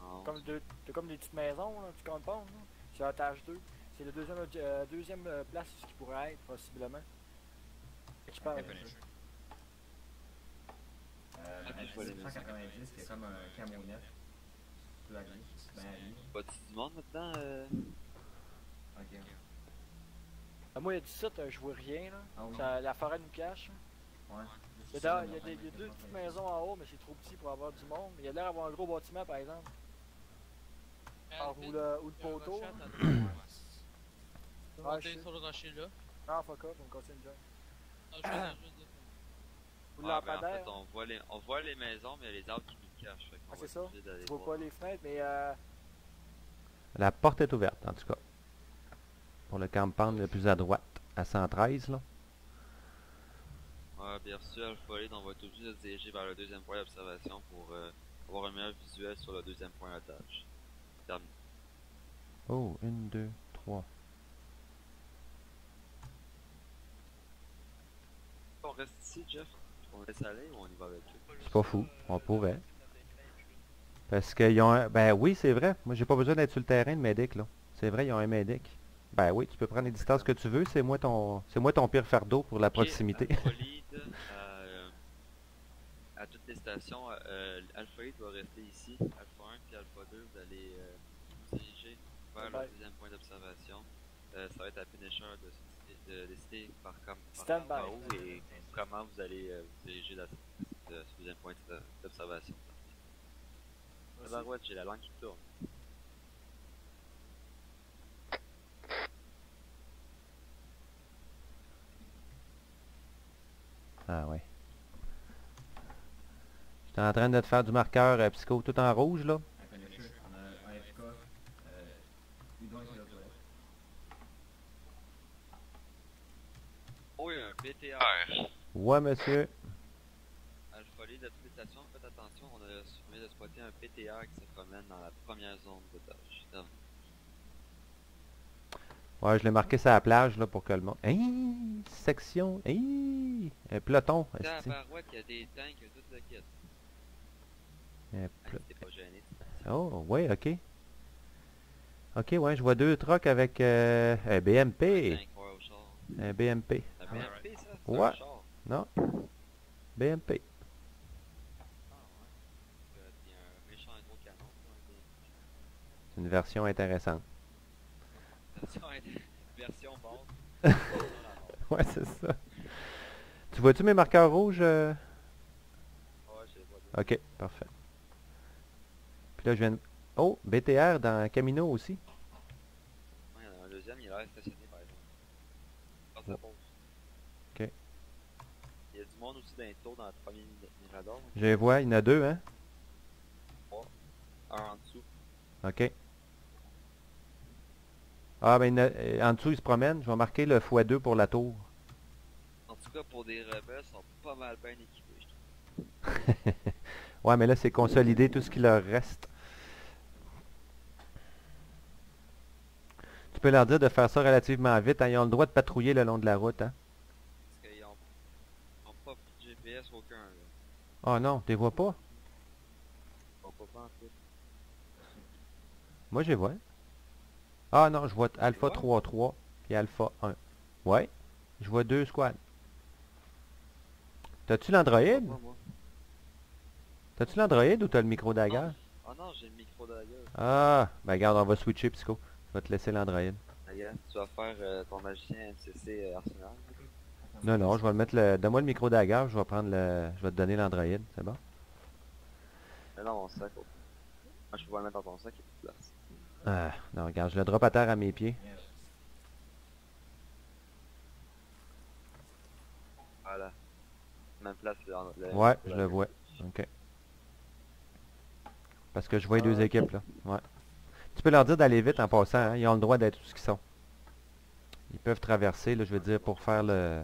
Oh. T'as comme des petites maisons, là, tu comptes pas, là. C'est otage 2. C'est le deuxième place où ce qui pourrait être, possiblement. Qui parle. je vois les 190, c'est comme un camionnette. Tu peux aller, ben aller. Pas du monde maintenant? Ok. Moi, il y a 17, je vois rien. Là. Ah oui. La forêt nous cache. Ouais. Il y a deux petites maisons en haut, mais c'est trop petit pour avoir du monde. Il y a l'air d'avoir un gros bâtiment, par exemple. Alors, ou le poteau. Tu peux Ah, monter je sur le rocher là. Ah, fuck off, on continue de Ah, je viens juste de Ou Ouais, le ben, en fait, lampadaire. on voit les maisons, mais il y a les arbres qui nous cachent. Fait qu'on Ah, va c'est être ça. obligé d'aller Tu vois voir. pas les fenêtres, mais La porte est ouverte, en tout cas. Pour le campement le plus à droite, à 113, là. Ouais, bien sûr, Alpha Lead, on va être obligé de se diriger vers le deuxième point d'observation pour avoir un meilleur visuel sur le deuxième point d'attache. Terminé. Oh, 1, 2, 3. On reste ici, Jeff? On laisse aller ou on y va avec eux? C'est pas fou, on pourrait. Parce qu'ils ont un... Ben oui, c'est vrai. Moi, j'ai pas besoin d'être sur le terrain de médic, là. C'est vrai, ils ont un médic. Ben oui, tu peux prendre les distances que tu veux. C'est moi ton pire fardeau pour la proximité. Alpha Lead, à toutes les stations, Alpha Lead va rester ici. Alpha 1 puis Alpha 2, vous allez vous diriger vers le deuxième point d'observation. Ça va être à Punisher de décider par où et comment vous allez vous diriger dans ce deuxième point d'observation. J'ai la langue qui tourne. Ah ouais. J'étais en train de te faire du marqueur psycho tout en rouge, là. On a AFK. Udon est sur le toilette. Oh, il y a un BTR. Ouais, monsieur. Alpha Lead, à toutes les stations, faites attention, on vient de spotter un PTR qui se promène dans la première zone de tâche. Ouais, je l'ai marqué sur la plage, là, pour que le monde... Hein? Section... Hein? Un peloton. Tabarouette, il y a des tanks, il y a toute la quête. T'es pas gêné. Oh, ouais, ok. Ok, ouais, je vois deux trucks avec un BMP. Un BMP. Un BMP, ça? Ouais. Un char? Non. BMP. Il y a un méchant gros canon. C'est une version intéressante. Version basse. Ouais, c'est ça. Tu vois-tu mes marqueurs rouges? Ouais, je les vois bien. Ok, parfait. Puis là, je viens de... Oh, BTR dans Camino aussi. Ouais, il y en a un deuxième, il a l'air stationné par exemple. Passe la pause. Ok. Il y a du monde aussi dans les tours dans le premier mirador. Je les vois, il y en a deux, hein? 3. Un en dessous. Ok. Ah, ben, en dessous, il se promène. Je vais marquer le x2 pour la tour. En tout cas, pour des rebelles, ils sont pas mal bien équipés, je trouve. Ouais, mais là, c'est consolider tout ce qui leur reste. Tu peux leur dire de faire ça relativement vite, hein. Ils ont le droit de patrouiller le long de la route, hein. Parce qu'ils ont pas de GPS aucun, là. Oh non, tu les vois pas? Ils ont pas en fait. Moi, je les vois. Ah non, je vois Alpha 3-3 et Alpha 1. Ouais, je vois deux squads. T'as-tu l'Android? T'as-tu l'Android ou t'as le micro dagger? Ah non, j'ai le micro dagger. Ah, ben regarde, on va switcher, Psycho. Je vais te laisser l'Android. Regarde, tu vas faire ton magicien MCC Arsenal. Non, non, je vais le mettre le... Donne-moi le micro dagger, je vais prendre le... Je vais te donner l'Android, c'est bon? Mais dans mon sac, oh. Ah, je peux pas le mettre dans ton sac, il y a plus de place. Ah, non, regarde, je le drop à terre à mes pieds. Voilà. Même place, Ouais, je le vois. Ok. Parce que je vois les deux équipes, là. Ouais. Tu peux leur dire d'aller vite en passant, hein? Ils ont le droit d'être où ce qu'ils sont. Ils peuvent traverser, là, je veux dire, pour faire le...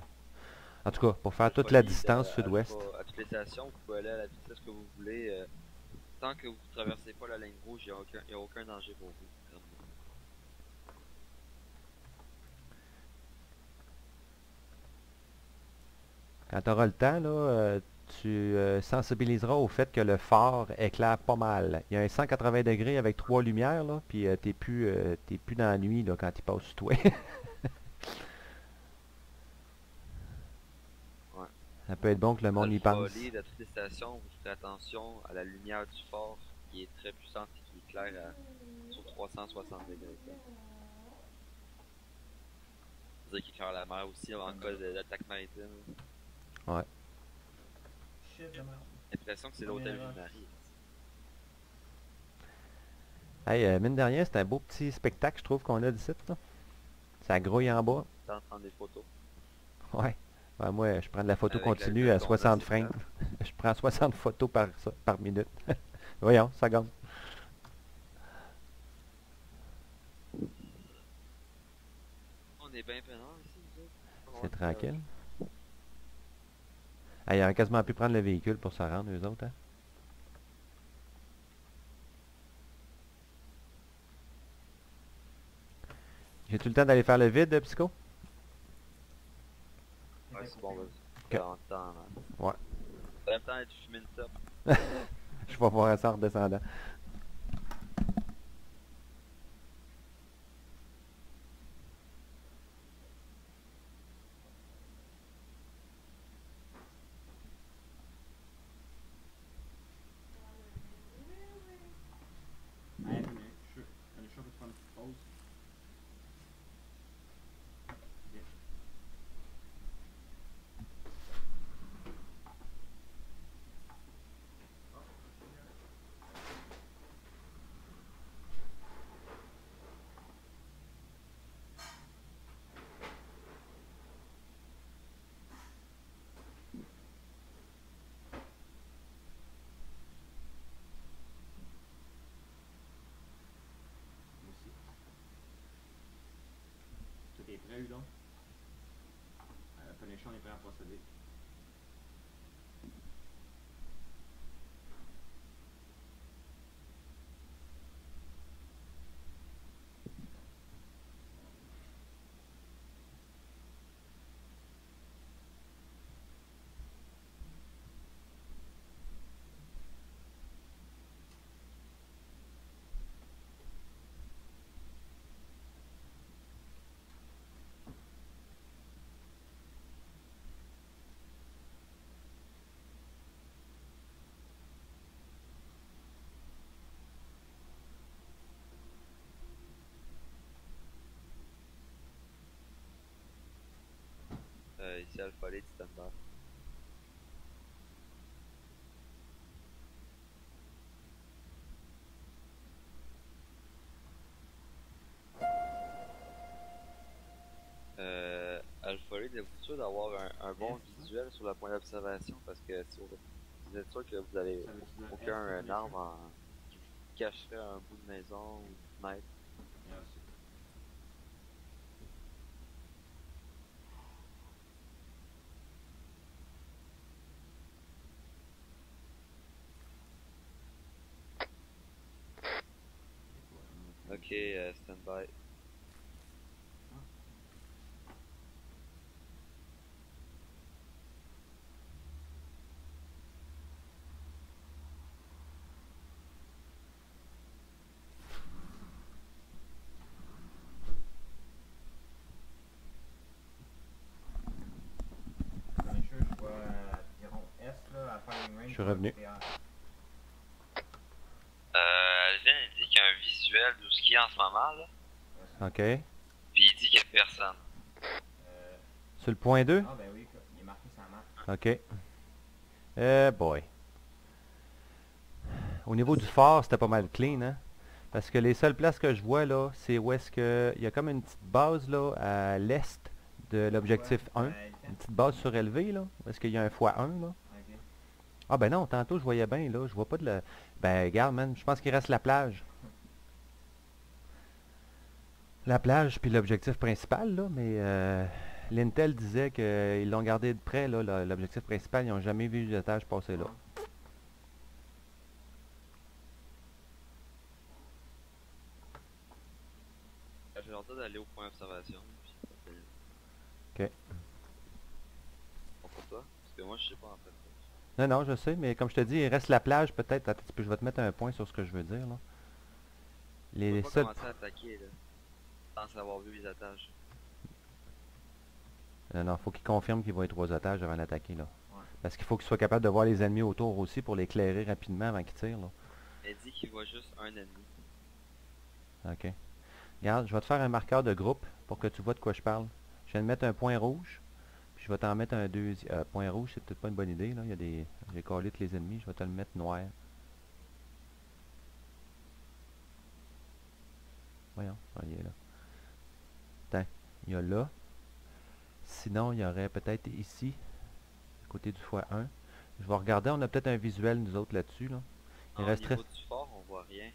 En tout cas, pour faire toute la distance sud-ouest. À toutes les stations, vous pouvez aller à la vitesse que vous voulez. Tant que vous ne traversez pas la ligne rouge, il n'y a aucun danger pour vous. Quand tu auras le temps, là, tu sensibiliseras au fait que le phare éclaire pas mal. Il y a un 180 degrés avec 3 lumières, là, puis t'es plus dans la nuit là, quand il passe sur toi. Ouais. Ça peut être bon que le monde y pense. À toutes les stations, vous ferez attention à la lumière du phare qui est très puissante et qui éclaire sur 360 degrés. dire qu'il éclaire la mer aussi en cas d'attaque maritime. Ouais. Shit de merde. J'ai l'impression que c'est l'hôtel Lunari. Hey, mine de rien, c'est un beau petit spectacle, je trouve, qu'on a d'ici, là. Ça grouille en bas. T'en prends des photos. Ouais. Ouais, moi, je prends de la photo Avec continue la à 60 frames. Je prends 60 photos par minute. Voyons, ça gagne. On est bien peinard ici, vous autres. C'est tranquille. Hey, ils auraient quasiment pu prendre le véhicule pour se rendre, eux autres, hein? J'ai-tu le temps d'aller faire le vide, Psycho? Ouais, c'est bon, vas-y. Ok. En temps, Ouais. en même temps, tu fumes une top. Je vais voir ça en redescendant. Hey, attends une minute, je suis sûr que tu prends une petite pause. Bien. Moi aussi. Tout est prêt, Udon? Punisher, on est prêt à procéder. Ici Alpha Lead, standby. Alpha Lead, êtes-vous sûr d'avoir un bon visuel sur le point d'observation? Parce que si vous êtes sûr que vous avez aucun arbre qui cacherait un bout de maison ou de fenêtre. Merci. Ok, standby. Punisher, je vois environ S là, à firing range. Je suis revenu. Alvin, il dit qu'il y a un visuel de ce qu'il y a en ce moment, là. OK. Puis il dit qu'il n'y a personne. Sur le point 2? Ah ben oui, il est marqué sa map. OK. Boy. Au niveau du phare, c'était pas mal clean, hein? Parce que les seules places que je vois, là, c'est où est-ce que... Il y a comme une petite base, là, à l'est de l'objectif 1. Une petite base surélevée, là. Où est-ce qu'il y a un x1, là? Ok. Ah ben non, tantôt, je voyais bien, là. Je vois pas de la... Ben, regarde, man, je pense qu'il reste la plage. La plage, puis l'objectif principal, là, mais... L'Intel disait qu'ils l'ont gardé de près, là, l'objectif principal. Ils n'ont jamais vu les étages passer là. J'ai l'ordre d'aller au point d'observation. Ok. Bon pour toi? Parce que moi je sais pas en fait. Non, non, je sais, mais comme je te dis, il reste la plage peut-être. Attends, je vais te mettre un point sur ce que je veux dire, là. On peut pas commencer à attaquer, là. Sans avoir vu les étages. Non, faut qu'il confirme qu'il va être 3 otages avant d'attaquer, là. Ouais. Parce qu'il faut qu'il soit capable de voir les ennemis autour aussi pour l'éclairer rapidement avant qu'il tire, là. Elle dit qu'il voit juste un ennemi. OK. Regarde, je vais te faire un marqueur de groupe pour que tu vois de quoi je parle. Je viens de mettre un point rouge. Puis je vais t'en mettre un deuxième. Point rouge, c'est peut-être pas une bonne idée, là. Il y a des. J'ai collé tous les ennemis. Je vais te le mettre noir. Voyons, il est là. Attends, il y a là. Sinon, il y aurait peut-être ici, à côté du x1. Je vais regarder, on a peut-être un visuel, nous autres, là-dessus. Là. Il Au resterait... niveau du fort, on voit rien.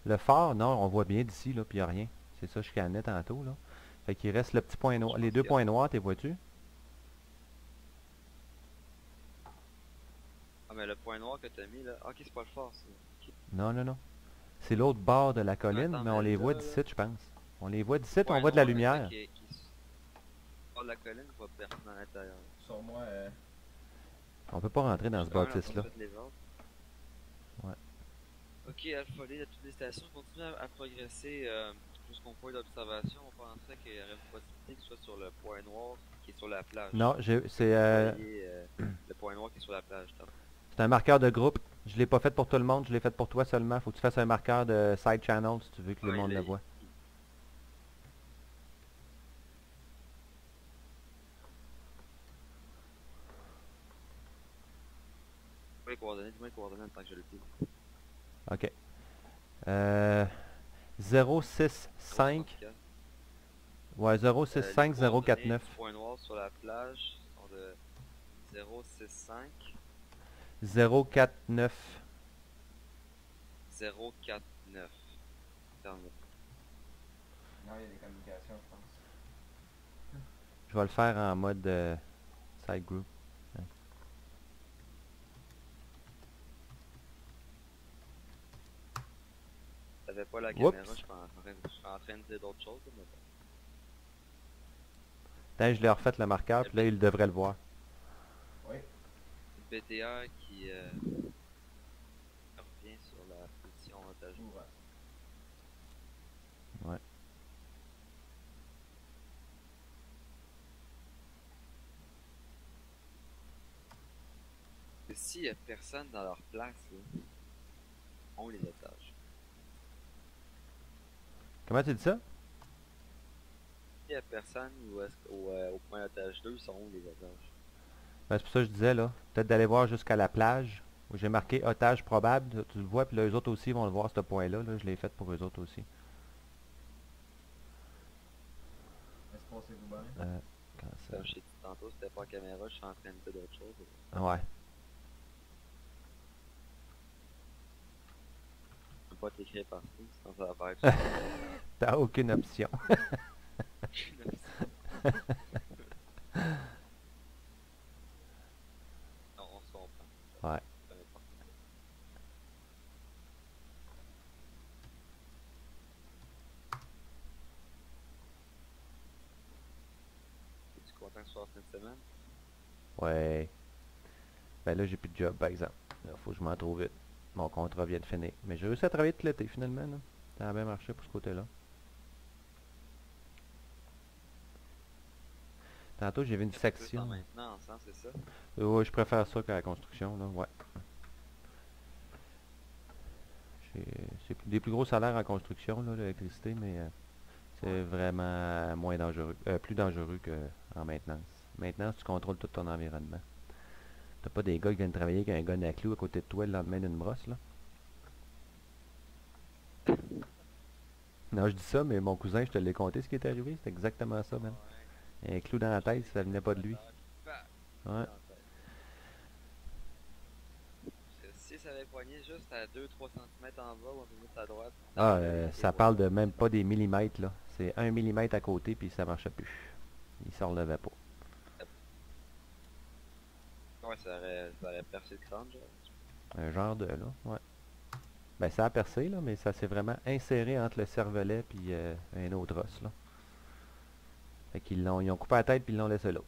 Le phare, non, on voit bien d'ici, là, puis il n'y a rien. C'est ça, je scannais tantôt, là. Fait qu'il reste le petit point noir. Les deux points noirs, t'es vois-tu? Ah, mais le point noir que t'as mis là. Ah, ok, c'est pas le fort, ça. Ok. Non, non, non. C'est l'autre bord de la colline, Attends, mais on mais les là, voit là. d'ici, je pense. On les voit d'ici, Point on voit de la noir, mais ça lumière. bord de la colline, je vois personne à l'intérieur. Sur moi, On peut pas rentrer dans ce Quand même, bâtisse-là. toutes les autres. Ouais. Ok, Alpha Lee, à toutes les stations, continue à progresser jusqu'au point d'observation. On penserait qu'il y aurait une possibilité que ce soit sur le point noir qui est sur la plage. Non, c'est Vous voyez, le point noir qui est sur la plage. c'est un marqueur de groupe. Je l'ai pas fait pour tout le monde, je l'ai fait pour toi seulement. Faut que tu fasses un marqueur de side channel si tu veux que le monde le voit. Dis-moi les coordonnées en tant que je le dis. Ok. 065. Ouais, 065 049. Les points noirs sur la plage sont de 065 049. 049. Terminé. non, il y a des communications, je pense. Je vais le faire en mode side group. Ouais. T'avais pas la Oups. caméra, je suis en train de dire d'autres choses. Mais bon. Attends, je l'ai refait le marqueur, puis là, il devrait le voir. Oui. BTR qui revient sur la position otage. Ouais. Et s'il y a personne dans leur place, là, on les otages. Comment tu dis ça? S'il y a personne au point otage 2, ils sont où les otages? Ben, c'est pour ça que je disais, là. Peut-être d'aller voir jusqu'à la plage, où j'ai marqué otage probable. Tu le vois, puis là, eux autres aussi vont le voir, ce point-là. Là. Je l'ai fait pour eux autres aussi. Est-ce que passez-vous bien? Comme je t'ai dit tantôt, c'était pas la caméra, je suis en train de dire d'autres choses. Ouais. Je peux pas t'écrire partout, sinon ça va faire que T'as aucune option. Aucune option. Non, on se comprend. Ouais. Peu importe. Es-tu content que ce soit la fin de semaine? Ouais. Ben là, j'ai plus de job, par exemple. Là, faut que je m'en trouve vite. Mon contrat vient de finir. Mais j'ai réussi à travailler tout l'été, finalement. Là. Ça a bien marché pour ce côté-là. Tantôt, j'ai vu une section. Maintenant, ensemble, c'est ça? Ouais, je préfère ça qu'à la construction, là. Ouais. C'est des plus gros salaires en construction, là, l'électricité, mais c'est vraiment moins dangereux. Plus dangereux qu'en maintenance. Maintenance, tu contrôles tout ton environnement. T'as pas des gars qui viennent travailler avec un gun à clous à côté de toi le lendemain d'une brosse, là? Non, je dis ça, mais mon cousin, je te l'ai conté ce qui est arrivé. C'est exactement ça, même. Un clou dans la tête, ça venait pas de lui. Ouais. Si ça avait poigné juste à 2-3 cm en bas ou un peu plus à droite. Ah, ça parle de même pas des millimètres, là. C'est 1 millimètre à côté, puis ça marchait plus. Il se relevait pas. Ouais, ça aurait percé le crâne, genre. Un genre de, là, ouais. Ben, ça a percé, là, mais ça s'est vraiment inséré entre le cervelet puis un autre os, là. Fait qu'ils ils ont coupé la tête puis ils l'ont laissé là.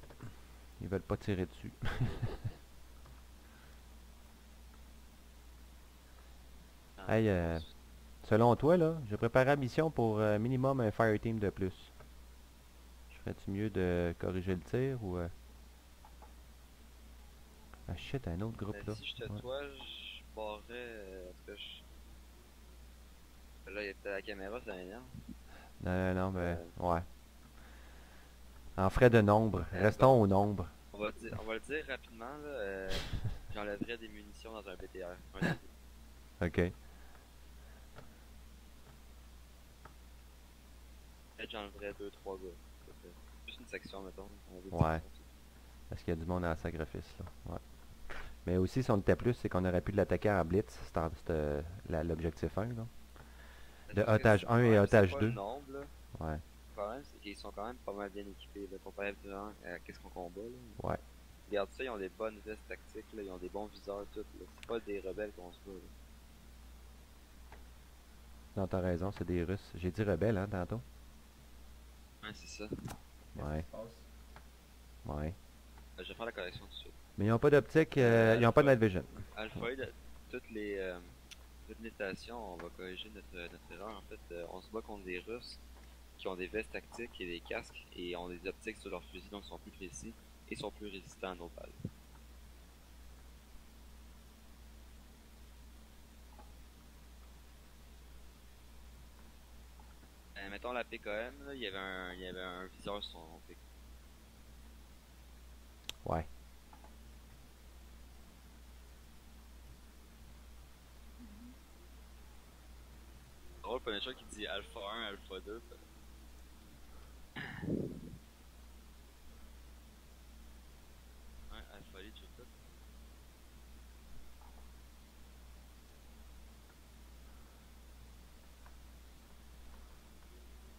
Ils veulent pas tirer dessus. Hey, selon toi, là, j'ai préparé la mission pour minimum un fire team de plus. Je ferais-tu mieux de corriger le tir ou... Ah shit, un autre groupe là. Si j'étais toi, je barrais... là, il y a la caméra, ça m'énerve. Non, mais ouais. En frais de nombre. Restons au nombre. On va le dire rapidement, là. J'enlèverais des munitions dans un BTR. OK. Peut-être j'enlèverais 2-3 gars. Juste une section, mettons. Ouais. Parce qu'il y a du monde à sacrifice, là. Ouais. Mais aussi, si on était plus, c'est qu'on aurait pu l'attaquer en blitz. C'était l'objectif 1, là. De otage 1 et otage 2. Nombre, là. Ouais. Le problème, c'est qu'ils sont quand même pas mal bien équipés, là, comparativement à qu'est-ce qu'on combat, là. Ouais. Regarde ça, ils ont des bonnes vestes tactiques, là, ils ont des bons viseurs, tout, là. C'est pas des rebelles qu'on se voit, là. Non, t'as raison, c'est des Russes. J'ai dit rebelles, hein, tantôt. Ouais, c'est ça. Ouais. Ouais. Je vais faire la correction tout de suite. Mais ils n'ont pas d'optique, ils n'ont pas de night vision. Alpha, toutes les stations, on va corriger notre erreur. En fait, on se bat contre des Russes qui ont des vestes tactiques et des casques et ont des optiques sur leurs fusils, donc sont plus précis et sont plus résistants à nos balles. Mettons la PKM, là, il y avait un viseur sur son PKM. Ouais. Drôle, Punisher qui dit Alpha 1, Alpha 2. Ouais, Alpha Lead, je sais pas.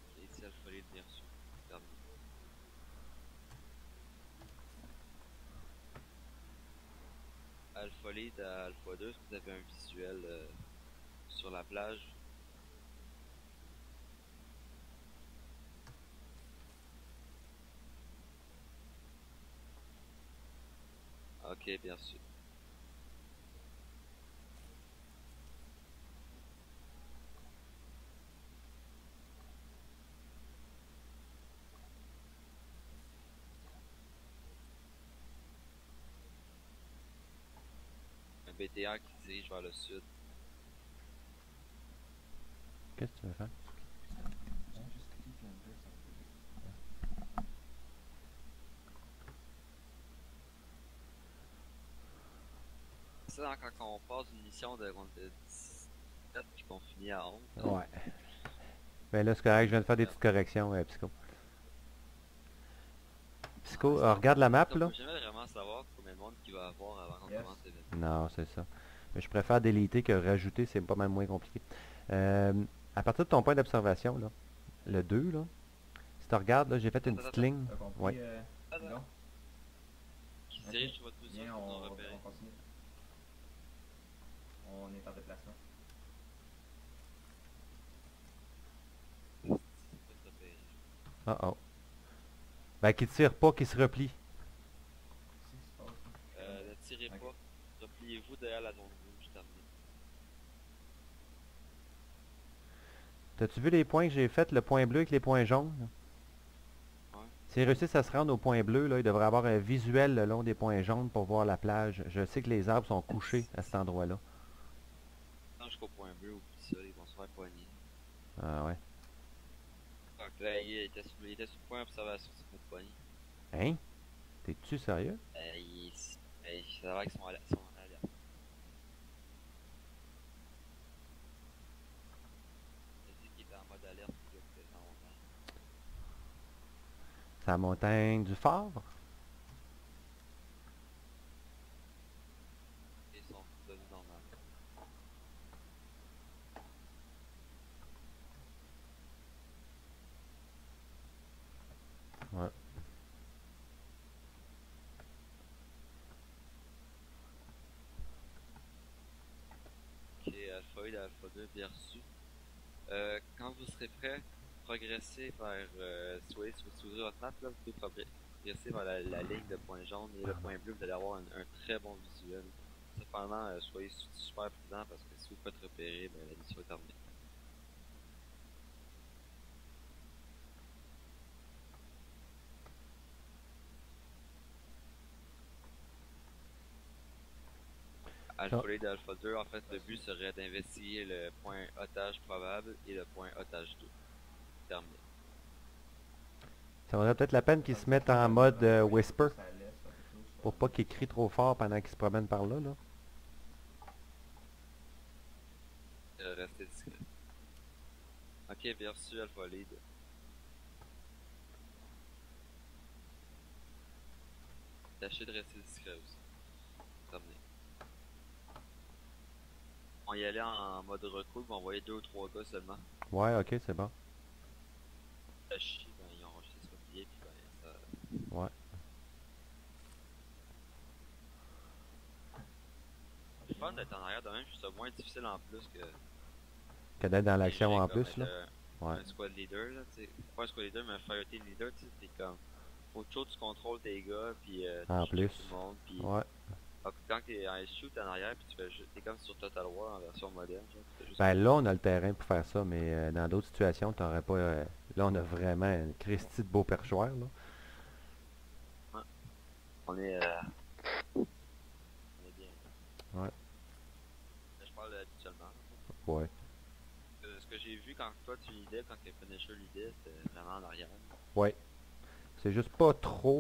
Ok, ici Alpha Lead bien reçu. Terminé. Alpha Lead à Alpha 2, est-ce que vous avez un visuel sur la plage? Ok, bien sûr. Un BTR qui se dirige vers le sud. Qu'est-ce que tu veux faire? Ça, quand on passe une mission de 17 puis qu'on finit à 11. Ouais. Ben là, c'est correct, je viens de faire des petites corrections, Psycho. Psycho, regarde la map, là. J'aimerais vraiment savoir combien de monde qu'il va avoir avant qu'on commence l'événement. Non, c'est ça. Mais je préfère déliter que rajouter, c'est pas mal moins compliqué. À partir de ton point d'observation, là, le 2, là, si tu regardes, là, j'ai fait une petite ligne. Ouais. Qui se dirige sur votre position Bien, pour nous on repérer. continue. On est en déplacement. Oh oh. Ben, qui tire pas, qui se replie. Ne tirez pas. Repliez-vous derrière la zone rouge, terminé. T'as-tu vu les points que j'ai fait, le point bleu avec les points jaunes? Ouais. S'ils réussissent à se rendre au point bleu, là, ils devraient avoir un visuel le long des points jaunes pour voir la plage. Je sais que les arbres sont couchés à cet endroit-là. Non, jusqu'au point bleu, ou ça, ils vont se faire poigner. Ah ouais. Donc là, il était sur le point d'observation sur notre poignée. Hein? T'es-tu sérieux? C'est vrai qu'ils sont en alerte. Il a dit qu'il était en mode alerte, puis là, c'était en montagne. C'est la montagne du Fort? Ils sont devenus normaux. Ouais. Ok, Alpha 1 et Alpha 2 bien reçu. Quand vous serez prêt, progressez vers, soyez sur votre map, là, vous pouvez progresser vers la ligne de point jaune et le point bleu, vous allez avoir un très bon visuel. Cependant, soyez super prudent parce que si vous faites repérer, ben, la mission est terminée. Alpha Lead et Alpha 2, en fait, le but serait d'investiguer le point otage probable et le point otage 2. terminé. Ça vaudrait peut-être la peine qu'ils se mettent en mode whisper. Pour pas qu'ils crient trop fort pendant qu'ils se promènent par là, là. Restez discret. Ok, bien reçu, Alpha Lead. Tâchez de rester discret aussi. Terminé. On y allait en mode recul, on voyait 2 ou 3 gars seulement. Ouais, ok, c'est bon. Chier, ben, ils ont rejeté sur le pied, puis ben, ça... Ouais. C'est fun d'être en arrière de même, je trouve ça moins difficile en plus Que d'être dans l'action en comme plus, là. Ouais. un squad leader, là, tu sais. Pas un squad leader, mais un fire team leader, tu sais, t'es comme... Faut toujours que tu contrôles tes gars, puis En tu plus. tout le monde, puis... Ouais. Quand t'es en SU, t'es en arrière, puis tu fais juste... T'es comme sur Total War en version moderne, genre, tu fais juste... Ben là, on a le terrain pour faire ça, mais dans d'autres situations, t'aurais pas... là, on a vraiment une Christie de beau perchoir, là. Ouais. On est bien. Ouais. Là, je parle habituellement. Ouais. Ce que j'ai vu quand toi tu lidais, quand le finisher lidait, c'était vraiment en arrière. Ouais. C'est juste pas trop